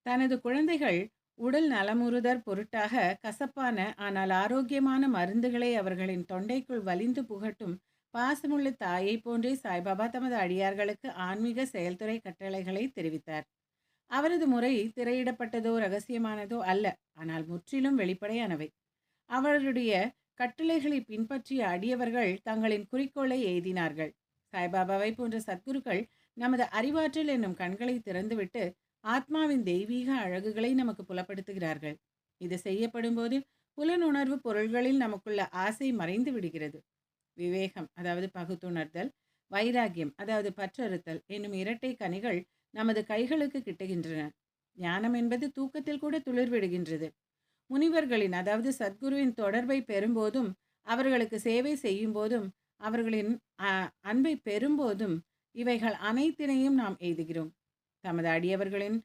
தனது குழந்தைகள் உடல் நலமுறுதற் பொருட்டாக கசப்பான ஆனால் ஆரோக்கியமான மருந்துகளை அவர்களின் தொண்டைக்குள் வலிந்து புகட்டும் பாசமுள்ள தாயைப் போன்றே சாய்பாபா தமது அடியார்களுக்கு ஆன்மீக செயல்துறை கட்டளைகளை தெரிவித்தார். அவரது முறை திரையிடப்பட்டதோ ரகசியமானதோ அல்ல, ஆனால் முற்றிலும் வெளிப்படையானவை. அவருடைய கட்டளைகளை பின்பற்றிய அடியவர்கள் தங்களின் குறிக்கோளை எய்தினார்கள். சாய்பாபாவை போன்ற சத்குருக்கள் நமது அறிவாற்றல் என்னும் கண்களை திறந்துவிட்டு ஆத்மாவின் தெய்வீக அழகுகளை நமக்கு புலப்படுத்துகிறார்கள். இது செய்யப்படும் போது புலனுணர்வு பொருள்களில் நமக்குள்ள ஆசை மறைந்து விடுகிறது. விவேகம், அதாவது பகுத்துணர்தல், வைராகியம், அதாவது பற்றறுத்தல் என்னும் இரட்டை கனிகள் நமது கைகளுக்கு கிட்டுகின்றன. ஞானம் என்பது தூக்கத்தில் கூட துளிர்விடுகின்றது. முனிவர்களின், அதாவது சத்குருவின் தொடர்பை பெறும்போதும், அவர்களுக்கு சேவை செய்யும் போதும், அவர்களின் அன்பை பெறும்போதும் இவைகள் அனைத்தினையும் நாம் எய்துகிறோம். தமது அடியவர்களின்